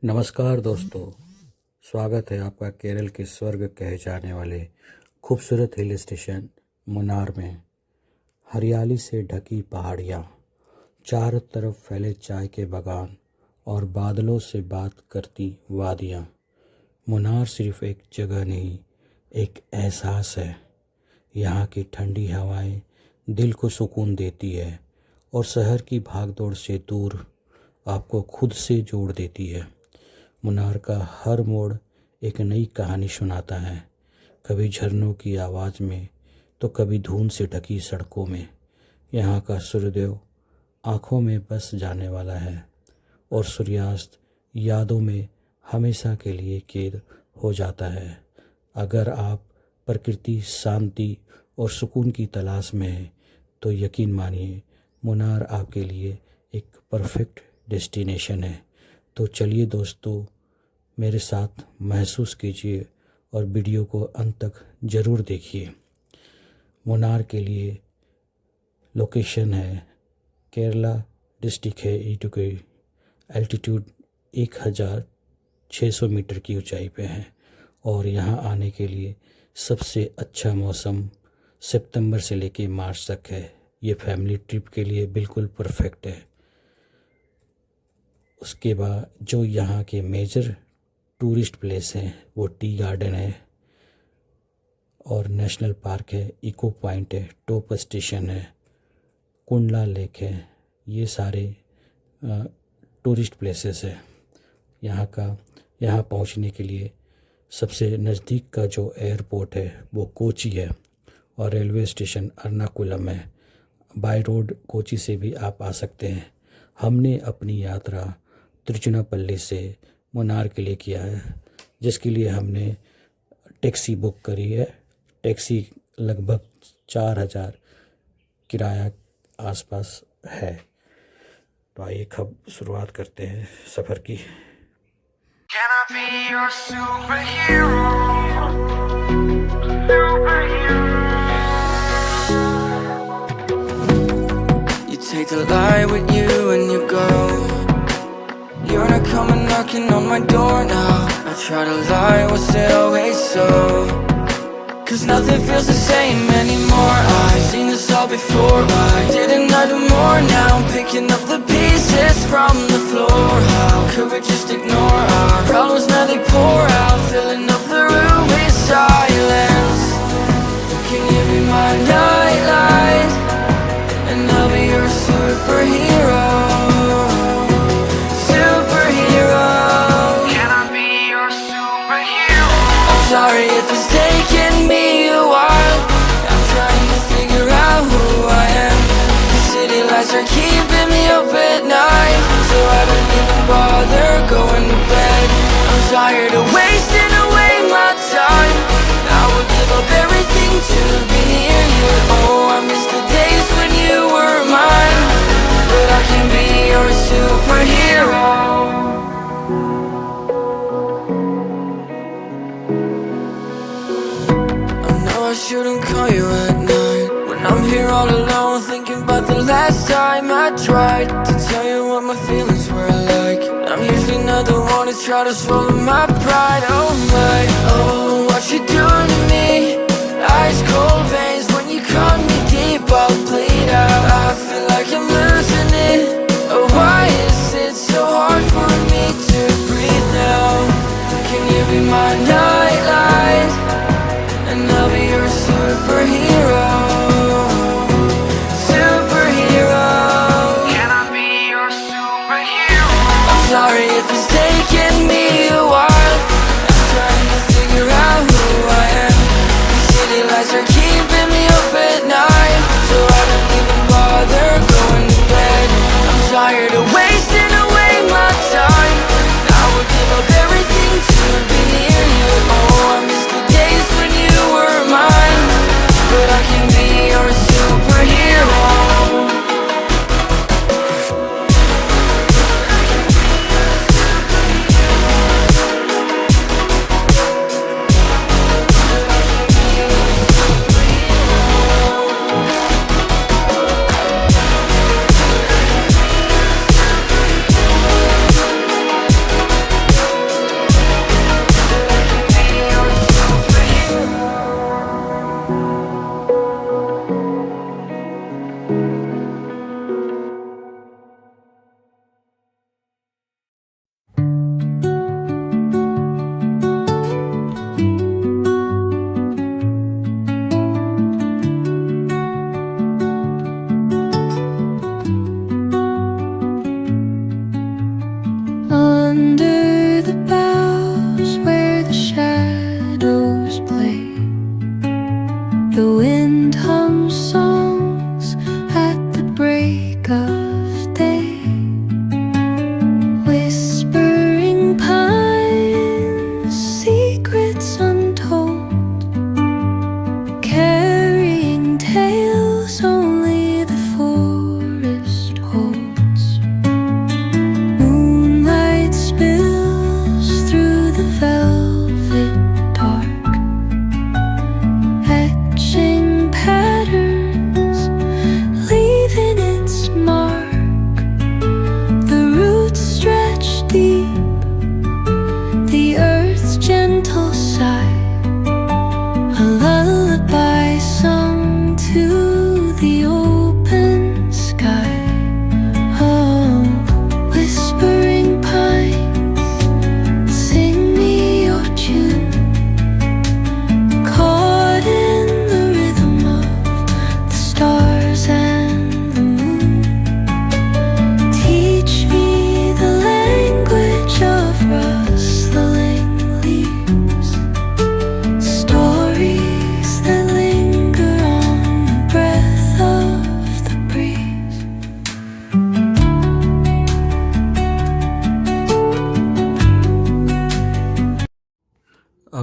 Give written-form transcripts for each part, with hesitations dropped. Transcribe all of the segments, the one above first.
नमस्कार दोस्तों, स्वागत है आपका केरल के स्वर्ग कहे जाने वाले खूबसूरत हिल स्टेशन मुन्नार में। हरियाली से ढकी पहाड़ियाँ, चारों तरफ फैले चाय के बागान और बादलों से बात करती वादियाँ। मुन्नार सिर्फ एक जगह नहीं, एक एहसास है। यहाँ की ठंडी हवाएं दिल को सुकून देती है और शहर की भागदौड़ से दूर आपको खुद से जोड़ देती है। मुन्नार का हर मोड़ एक नई कहानी सुनाता है, कभी झरनों की आवाज़ में तो कभी धुंध से ढकी सड़कों में। यहाँ का सूर्योदय आँखों में बस जाने वाला है और सूर्यास्त यादों में हमेशा के लिए कैद हो जाता है। अगर आप प्रकृति, शांति और सुकून की तलाश में हैं तो यकीन मानिए मुन्नार आपके लिए एक परफेक्ट डेस्टिनेशन है। तो चलिए दोस्तों, मेरे साथ महसूस कीजिए और वीडियो को अंत तक ज़रूर देखिए। मुन्नार के लिए लोकेशन है केरला डिस्ट्रिक्ट है इडुक्की। एल्टीट्यूड 1600 मीटर की ऊंचाई पे है और यहाँ आने के लिए सबसे अच्छा मौसम सितंबर से लेके मार्च तक है। ये फैमिली ट्रिप के लिए बिल्कुल परफेक्ट है। उसके बाद जो यहाँ के मेजर टूरिस्ट प्लेस हैं वो टी गार्डन है और नेशनल पार्क है, इको पॉइंट है, टॉप स्टेशन है, कुंडला लेक है। ये सारे टूरिस्ट प्लेसेस है। यहाँ पहुँचने के लिए सबसे नज़दीक का जो एयरपोर्ट है वो कोची है और रेलवे स्टेशन एर्नाकुलम है। बाय रोड कोची से भी आप आ सकते हैं। हमने अपनी यात्रा तिरुचिरापल्ली से मुन्नार के लिए किया है, जिसके लिए हमने टैक्सी बुक करी है। टैक्सी लगभग 4000 किराया आसपास है। तो आइए अब शुरुआत करते हैं सफ़र की। Can I be your superhero? Superhero. You take the light with you and you go. You're not coming knocking on my door now. I try to lie, was it always so? Cause nothing feels the same anymore. I've seen this all before. Why didn't I do more? Now I'm picking up the pieces from the floor. How could we just ignore our problems? Now they pour out, filling up the room with silence. Can you be my nightlight? And I'll be your superhero. Sorry if it's taking me a while. I'm trying to figure out who I am. The city lights are keeping me up at night, so I don't even bother going to bed. I'm tired of wasting away my time. I would give up everything to be near you. Oh, I miss the days when you were mine, but I can be your superhero. I shouldn't call you at night when I'm here all alone, thinking about the last time I tried to tell you what my feelings were like. I'm usually not the one to try to swallow my pride. Oh my, oh, what you doing to me? Ice cold veins when you cut me deep, I'll bleed out. I feel like I'm losing it. Oh, why is it so hard for me to breathe now? Can you be my nightlight? And I'll be your superhero. Superhero. Can I be your superhero? I'm sorry if it's taking me a while. I'm trying to figure out who I am. The city lights are keeping me up at night, so I don't even bother going to bed. I'm tired of wasting away my time. I would give up everything to be near you. Oh, I miss the days when you were mine, but I can be your superhero.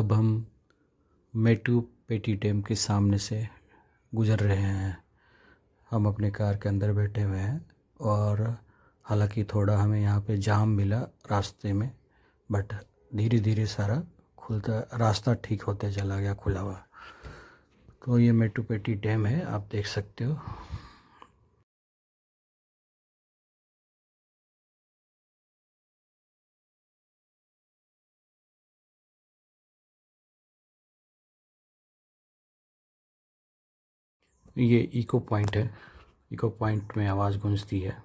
अब हम मेटू पेटी dam के सामने से गुज़र रहे हैं। हम अपने कार के अंदर बैठे हुए हैं और हालांकि थोड़ा हमें यहाँ पे जाम मिला रास्ते में, बट धीरे धीरे सारा खुलता, रास्ता ठीक होते चला गया, खुला हुआ। तो ये मेटू पेटी डैम है, आप देख सकते हो। ये इको पॉइंट है, इको पॉइंट में आवाज़ गूंजती है।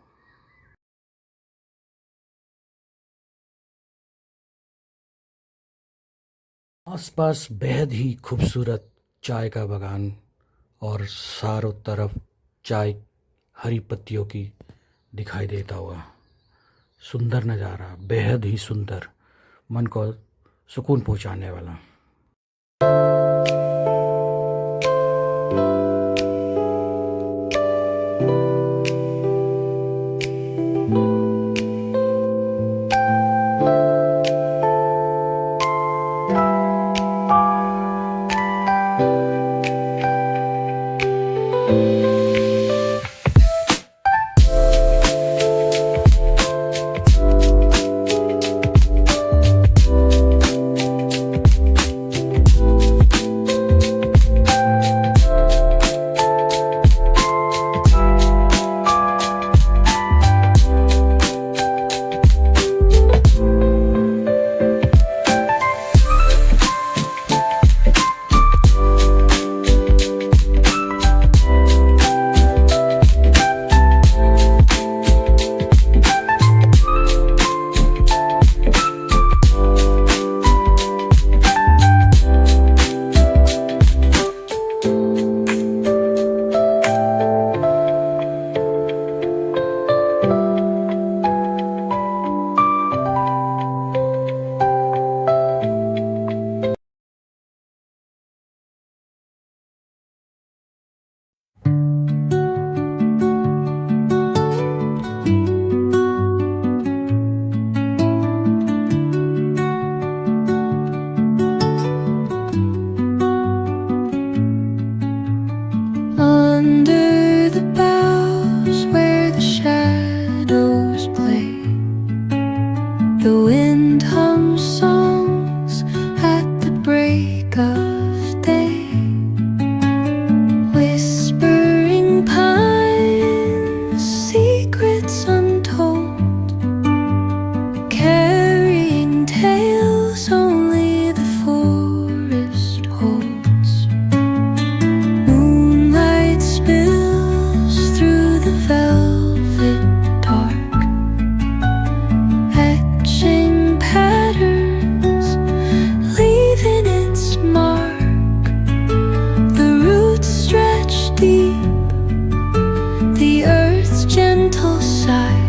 आसपास बेहद ही खूबसूरत चाय का बागान और चारों तरफ चाय हरी पत्तियों की दिखाई देता हुआ सुंदर नज़ारा, बेहद ही सुंदर, मन को सुकून पहुंचाने वाला। Under the boughs where the shadows play, the wind hums songs at the break of day. Whispering pines, secrets untold, carrying tales only the forest holds. Moonlight spills through the velvet dark, etching patterns, leaving its mark. The roots stretch deep, the earth's gentle sigh,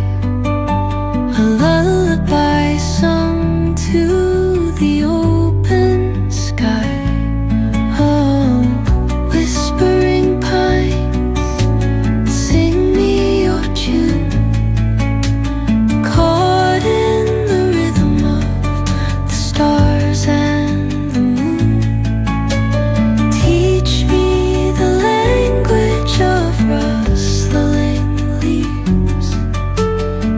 a lullaby sung to the open sky. Oh, whispering pines, sing me your tune, caught in the rhythm of the stars and the moon. Teach me the language of rustling leaves,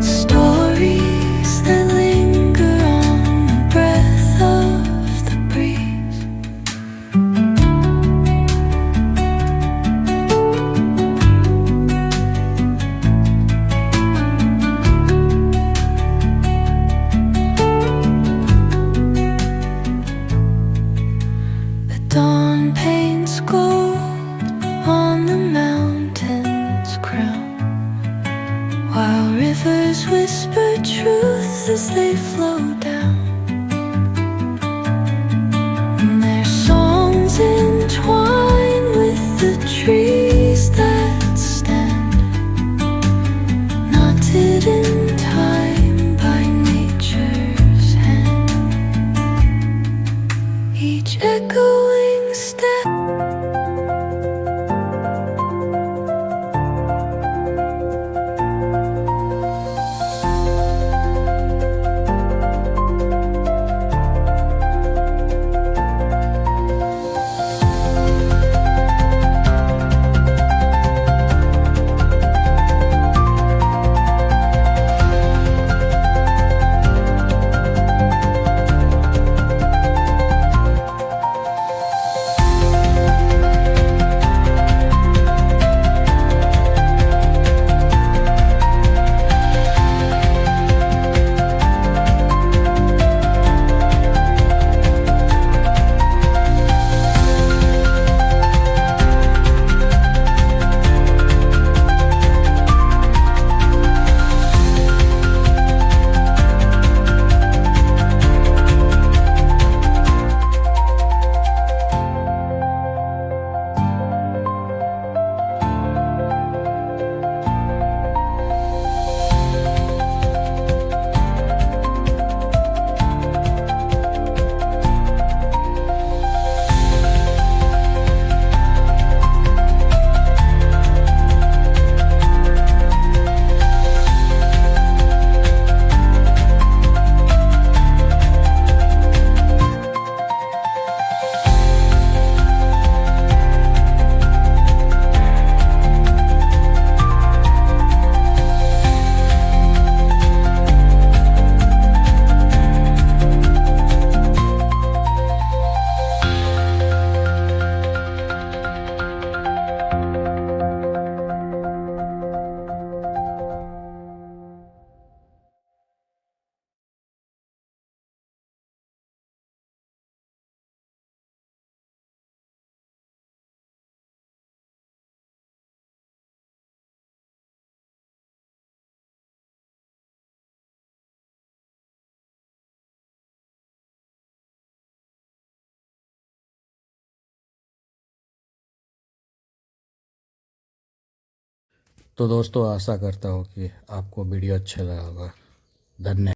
stories that linger on the breath of the breeze. The dawn paints gold on the mountain's crown, while rivers whisper truth as they flow down. And their songs entwine with the trees that stand, knotted in time by nature's hand. Each echoing step तो दोस्तों आशा करता हूँ कि आपको video अच्छा लगा होगा। धन्यवाद।